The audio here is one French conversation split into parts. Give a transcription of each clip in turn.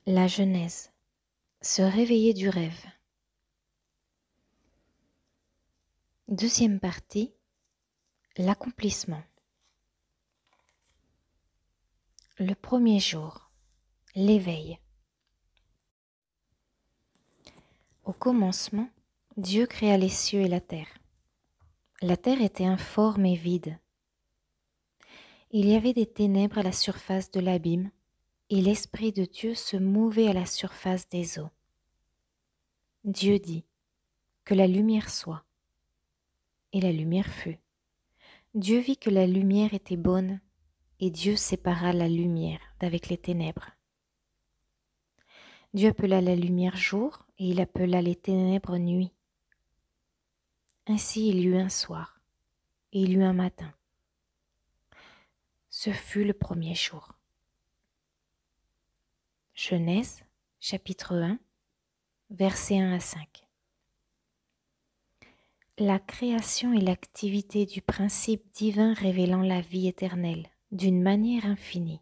La Genèse, se réveiller du rêve. Deuxième partie, l'accomplissement. Le premier jour, l'éveil. Au commencement, Dieu créa les cieux et la terre. La terre était informe et vide. Il y avait des ténèbres à la surface de l'abîme, et l'Esprit de Dieu se mouvait à la surface des eaux. Dieu dit, que la lumière soit. Et la lumière fut. Dieu vit que la lumière était bonne, et Dieu sépara la lumière d'avec les ténèbres. Dieu appela la lumière jour, et il appela les ténèbres nuit. Ainsi il y eut un soir, et il y eut un matin. Ce fut le premier jour. Genèse, chapitre 1, versets 1 à 5. La création est l'activité du principe divin révélant la vie éternelle d'une manière infinie.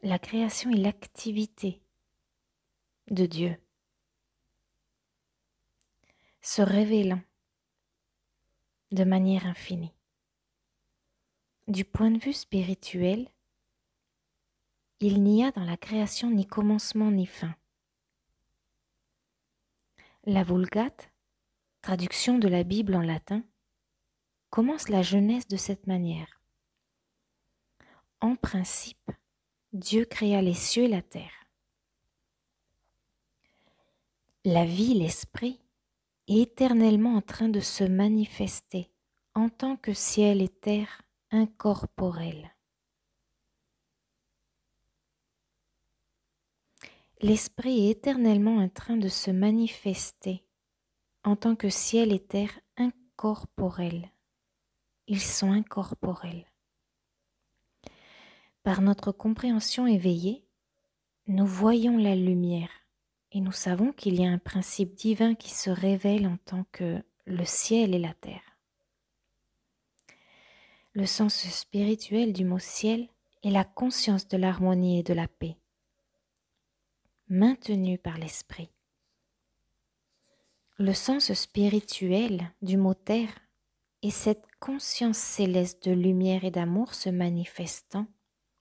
La création est l'activité de Dieu, se révélant de manière infinie. Du point de vue spirituel, il n'y a dans la création ni commencement ni fin. La Vulgate, traduction de la Bible en latin, commence la Genèse de cette manière. En principe, Dieu créa les cieux et la terre. La vie, l'esprit, est éternellement en train de se manifester en tant que ciel et terre incorporels. L'esprit est éternellement en train de se manifester en tant que ciel et terre incorporels. Ils sont incorporels. Par notre compréhension éveillée, nous voyons la lumière et nous savons qu'il y a un principe divin qui se révèle en tant que le ciel et la terre. Le sens spirituel du mot ciel est la conscience de l'harmonie et de la paix, maintenue par l'esprit. Le sens spirituel du mot terre est cette conscience céleste de lumière et d'amour se manifestant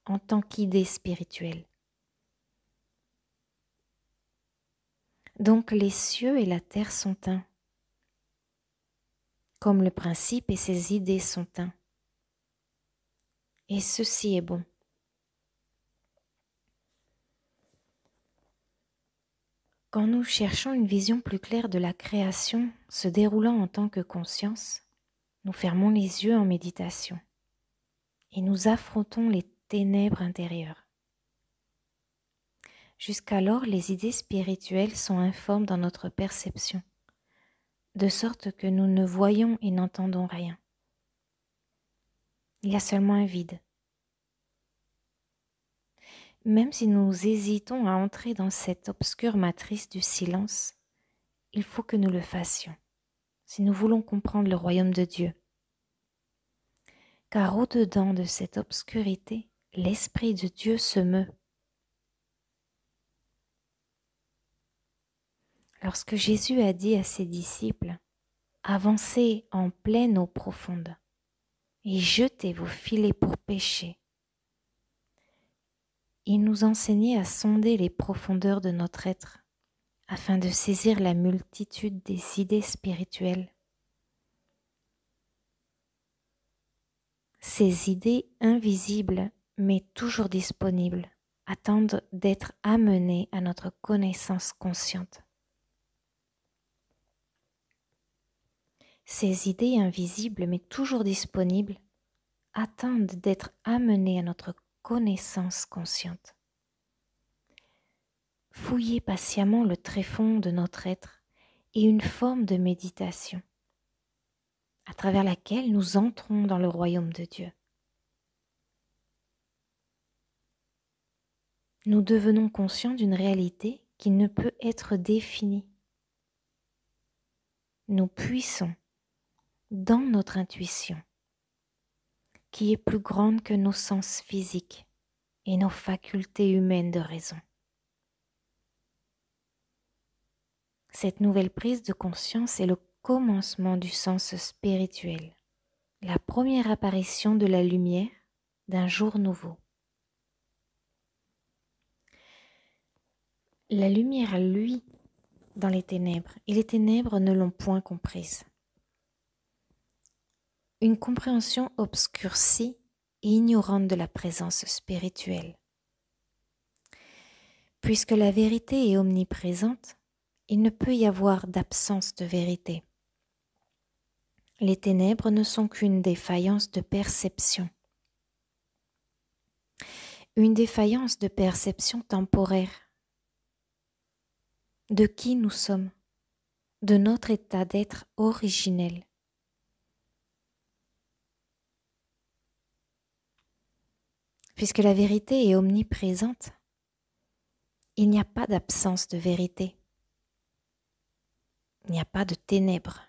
en tant qu'idée spirituelle. Donc les cieux et la terre sont un, comme le principe et ses idées sont un. Et ceci est bon. Quand nous cherchons une vision plus claire de la création se déroulant en tant que conscience, nous fermons les yeux en méditation et nous affrontons les ténèbres intérieures. Jusqu'alors, les idées spirituelles sont informes dans notre perception, de sorte que nous ne voyons et n'entendons rien. Il y a seulement un vide. Même si nous hésitons à entrer dans cette obscure matrice du silence, il faut que nous le fassions, si nous voulons comprendre le royaume de Dieu. Car au-dedans de cette obscurité, l'Esprit de Dieu se meut. Lorsque Jésus a dit à ses disciples, « Avancez en pleine eau profonde et jetez vos filets pour pêcher », il nous enseignait à sonder les profondeurs de notre être afin de saisir la multitude des idées spirituelles. Ces idées invisibles mais toujours disponibles attendent d'être amenées à notre connaissance consciente. Ces idées invisibles mais toujours disponibles attendent d'être amenées à notre connaissance consciente. Fouillez patiemment le tréfonds de notre être et une forme de méditation à travers laquelle nous entrons dans le royaume de Dieu. Nous devenons conscients d'une réalité qui ne peut être définie. Nous puissons, dans notre intuition, qui est plus grande que nos sens physiques et nos facultés humaines de raison. Cette nouvelle prise de conscience est le commencement du sens spirituel, la première apparition de la lumière d'un jour nouveau. La lumière, lui, dans les ténèbres, et les ténèbres ne l'ont point comprise. Une compréhension obscurcie et ignorante de la présence spirituelle. Puisque la vérité est omniprésente, il ne peut y avoir d'absence de vérité. Les ténèbres ne sont qu'une défaillance de perception. Une défaillance de perception temporaire. De qui nous sommes, de notre état d'être originel. Puisque la vérité est omniprésente, il n'y a pas d'absence de vérité. Il n'y a pas de ténèbres.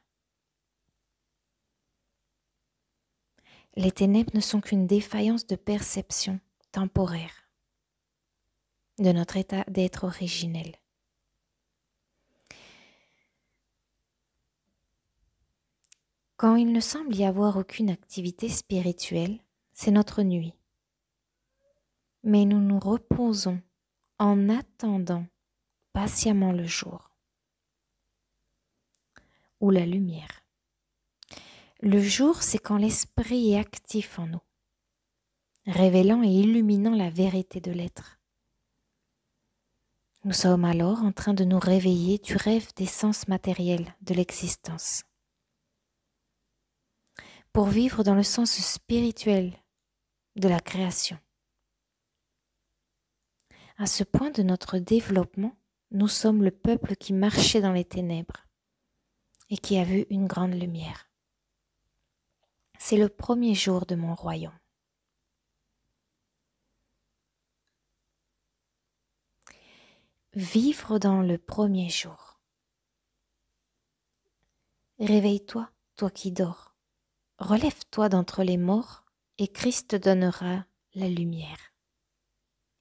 Les ténèbres ne sont qu'une défaillance de perception temporaire de notre état d'être originel. Quand il ne semble y avoir aucune activité spirituelle, c'est notre nuit. Mais nous nous reposons en attendant patiemment le jour ou la lumière. Le jour, c'est quand l'esprit est actif en nous, révélant et illuminant la vérité de l'être. Nous sommes alors en train de nous réveiller du rêve des sens matériels de l'existence, pour vivre dans le sens spirituel de la création. À ce point de notre développement, nous sommes le peuple qui marchait dans les ténèbres et qui a vu une grande lumière. C'est le premier jour de mon royaume. Vivre dans le premier jour. Réveille-toi, toi qui dors. Relève-toi d'entre les morts et Christ te donnera la lumière.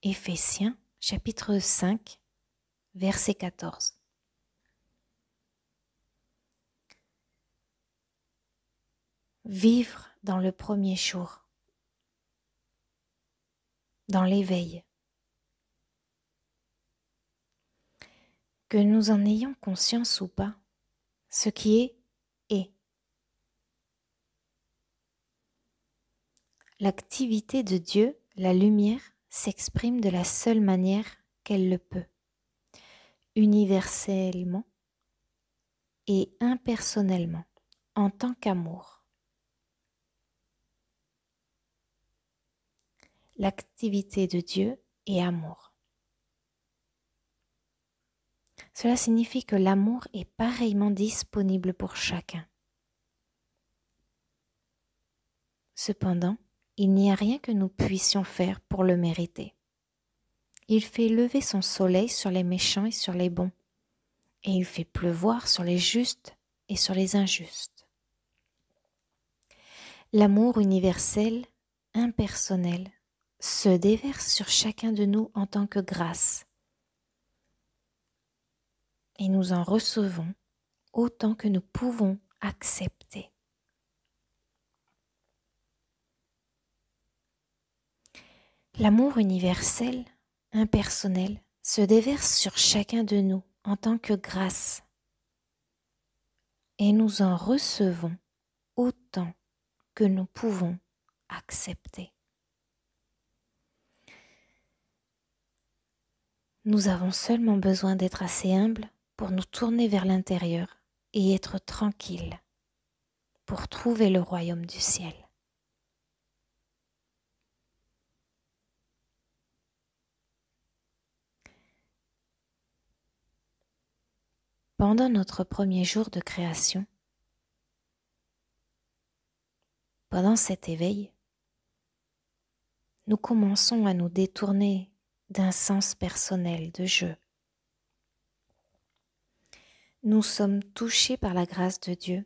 Éphésiens, chapitre 5, verset 14. Vivre dans le premier jour, dans l'éveil. Que nous en ayons conscience ou pas, ce qui est, est. L'activité de Dieu, la lumière, s'exprime de la seule manière qu'elle le peut, universellement et impersonnellement, en tant qu'amour. L'activité de Dieu est amour. Cela signifie que l'amour est pareillement disponible pour chacun. Cependant, il n'y a rien que nous puissions faire pour le mériter. Il fait lever son soleil sur les méchants et sur les bons, et il fait pleuvoir sur les justes et sur les injustes. L'amour universel, impersonnel, se déverse sur chacun de nous en tant que grâce, et nous en recevons autant que nous pouvons accepter. L'amour universel, impersonnel, se déverse sur chacun de nous en tant que grâce, et nous en recevons autant que nous pouvons accepter. Nous avons seulement besoin d'être assez humbles pour nous tourner vers l'intérieur et être tranquilles pour trouver le royaume du ciel. Pendant notre premier jour de création, pendant cet éveil, nous commençons à nous détourner d'un sens personnel de jeu. Nous sommes touchés par la grâce de Dieu,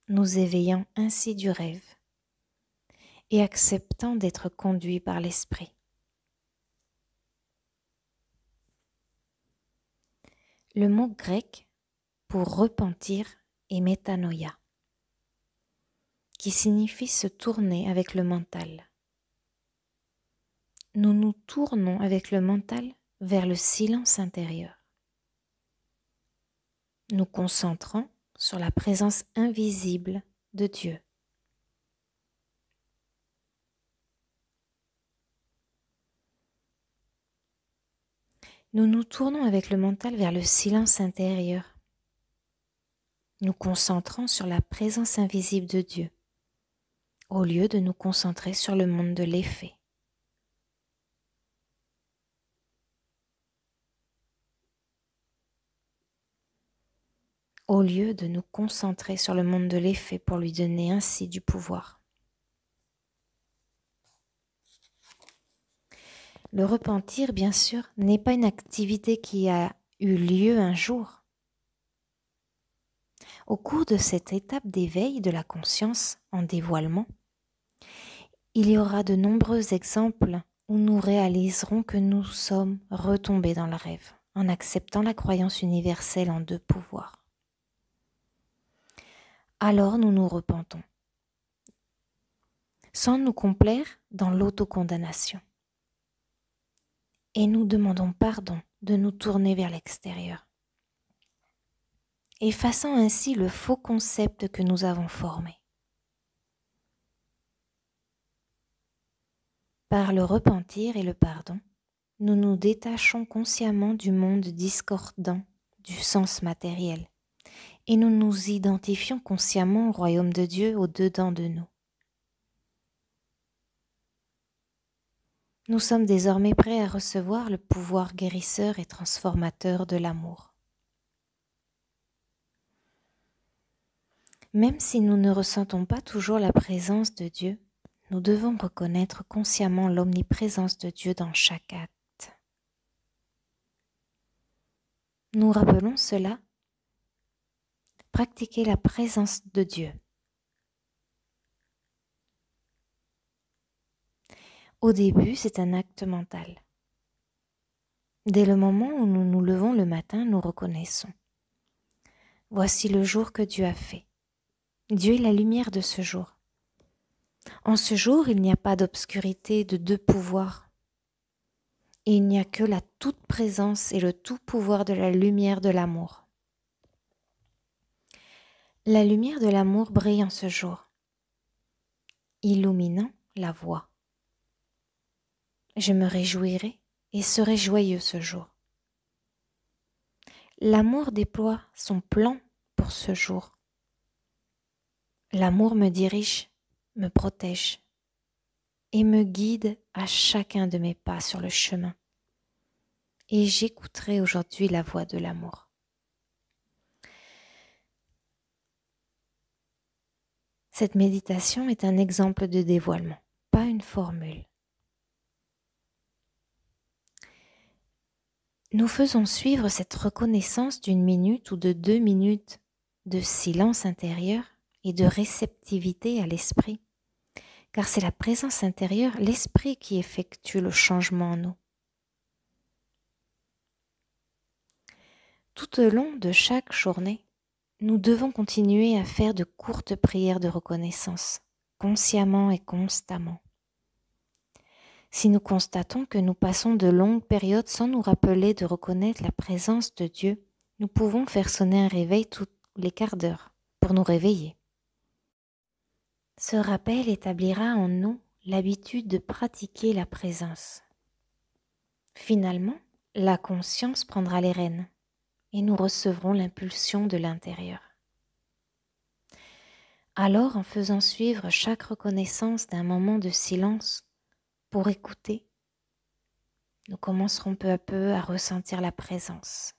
nous éveillant ainsi du rêve et acceptant d'être conduits par l'Esprit. Le mot grec pour repentir est métanoïa, qui signifie se tourner avec le mental. Nous nous tournons avec le mental vers le silence intérieur, nous concentrant sur la présence invisible de Dieu. Nous nous tournons avec le mental vers le silence intérieur, nous concentrant sur la présence invisible de Dieu, au lieu de nous concentrer sur le monde de l'effet. Au lieu de nous concentrer sur le monde de l'effet pour lui donner ainsi du pouvoir. Le repentir, bien sûr, n'est pas une activité qui a eu lieu un jour. Au cours de cette étape d'éveil de la conscience en dévoilement, il y aura de nombreux exemples où nous réaliserons que nous sommes retombés dans le rêve en acceptant la croyance universelle en deux pouvoirs. Alors nous nous repentons, sans nous complaire dans l'autocondamnation. Et nous demandons pardon de nous tourner vers l'extérieur, effaçant ainsi le faux concept que nous avons formé. Par le repentir et le pardon, nous nous détachons consciemment du monde discordant du sens matériel et nous nous identifions consciemment au royaume de Dieu au-dedans de nous. Nous sommes désormais prêts à recevoir le pouvoir guérisseur et transformateur de l'amour. Même si nous ne ressentons pas toujours la présence de Dieu, nous devons reconnaître consciemment l'omniprésence de Dieu dans chaque acte. Nous rappelons cela, pratiquer la présence de Dieu. Au début, c'est un acte mental. Dès le moment où nous nous levons le matin, nous reconnaissons. Voici le jour que Dieu a fait. Dieu est la lumière de ce jour. En ce jour, il n'y a pas d'obscurité de deux pouvoirs. Et il n'y a que la toute présence et le tout pouvoir de la lumière de l'amour. La lumière de l'amour brille en ce jour, illuminant la voie. Je me réjouirai et serai joyeux ce jour. L'amour déploie son plan pour ce jour. L'amour me dirige, me protège et me guide à chacun de mes pas sur le chemin. Et j'écouterai aujourd'hui la voix de l'amour. Cette méditation est un exemple de dévoilement, pas une formule. Nous faisons suivre cette reconnaissance d'une minute ou de 2 minutes de silence intérieur et de réceptivité à l'esprit, car c'est la présence intérieure, l'esprit qui effectue le changement en nous. Tout au long de chaque journée, nous devons continuer à faire de courtes prières de reconnaissance, consciemment et constamment. Si nous constatons que nous passons de longues périodes sans nous rappeler de reconnaître la présence de Dieu, nous pouvons faire sonner un réveil tous les quarts d'heure pour nous réveiller. Ce rappel établira en nous l'habitude de pratiquer la présence. Finalement, la conscience prendra les rênes et nous recevrons l'impulsion de l'intérieur. Alors, en faisant suivre chaque reconnaissance d'un moment de silence pour écouter, nous commencerons peu à peu à ressentir la présence.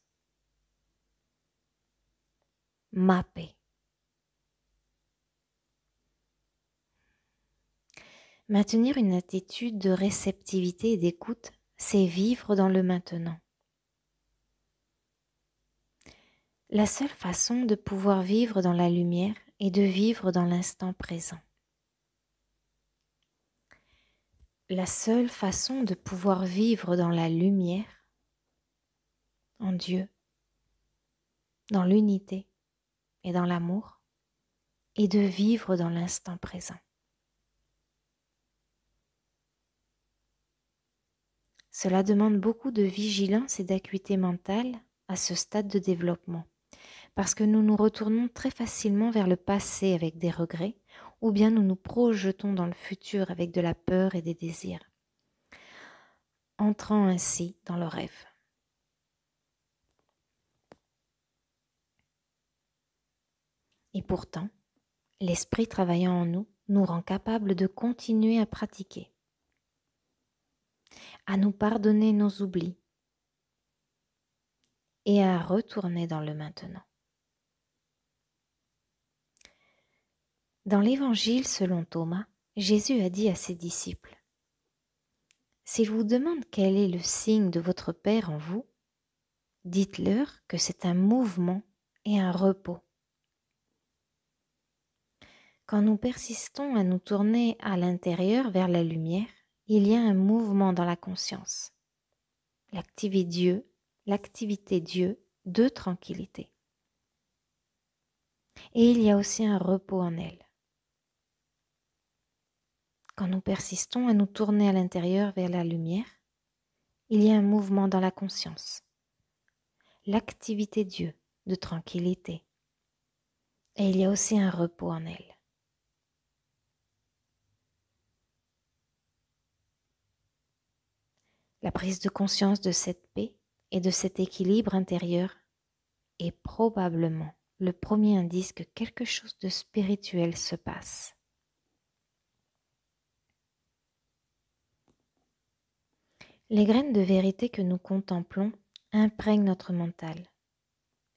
Ma paix. Maintenir une attitude de réceptivité et d'écoute, c'est vivre dans le maintenant. La seule façon de pouvoir vivre dans la lumière est de vivre dans l'instant présent. La seule façon de pouvoir vivre dans la lumière, en Dieu, dans l'unité et dans l'amour, et de vivre dans l'instant présent. Cela demande beaucoup de vigilance et d'acuité mentale à ce stade de développement, parce que nous nous retournons très facilement vers le passé avec des regrets, ou bien nous nous projetons dans le futur avec de la peur et des désirs, entrant ainsi dans le rêve. Et pourtant, l'esprit travaillant en nous nous rend capables de continuer à pratiquer, à nous pardonner nos oublis et à retourner dans le maintenant. Dans l'Évangile selon Thomas, Jésus a dit à ses disciples: « S'ils vous demandent quel est le signe de votre Père en vous, dites-leur que c'est un mouvement et un repos. » Quand nous persistons à nous tourner à l'intérieur vers la lumière, il y a un mouvement dans la conscience, l'activité Dieu de tranquillité. Et il y a aussi un repos en elle. Quand nous persistons à nous tourner à l'intérieur vers la lumière, il y a un mouvement dans la conscience, l'activité Dieu de tranquillité. Et il y a aussi un repos en elle. La prise de conscience de cette paix et de cet équilibre intérieur est probablement le premier indice que quelque chose de spirituel se passe. Les graines de vérité que nous contemplons imprègnent notre mental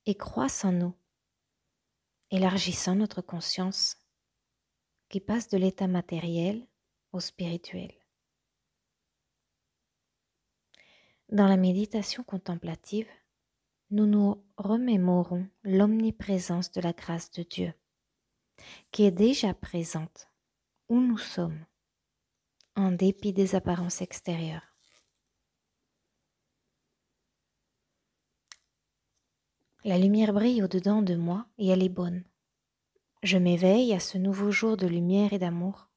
et croissent en nous, élargissant notre conscience qui passe de l'état matériel au spirituel. Dans la méditation contemplative, nous nous remémorons l'omniprésence de la grâce de Dieu, qui est déjà présente où nous sommes, en dépit des apparences extérieures. La lumière brille au-dedans de moi et elle est bonne. Je m'éveille à ce nouveau jour de lumière et d'amour.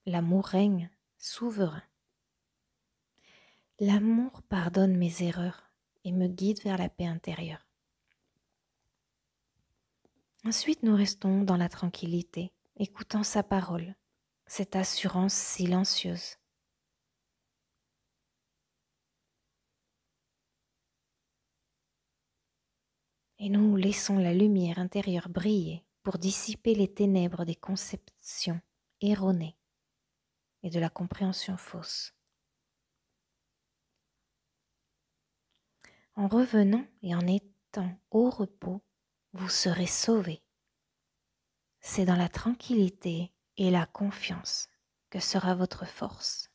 L'amour règne souverain. L'amour pardonne mes erreurs et me guide vers la paix intérieure. Ensuite, nous restons dans la tranquillité, écoutant sa parole, cette assurance silencieuse. Et nous laissons la lumière intérieure briller pour dissiper les ténèbres des conceptions erronées et de la compréhension fausse. En revenant et en étant au repos, vous serez sauvés. C'est dans la tranquillité et la confiance que sera votre force.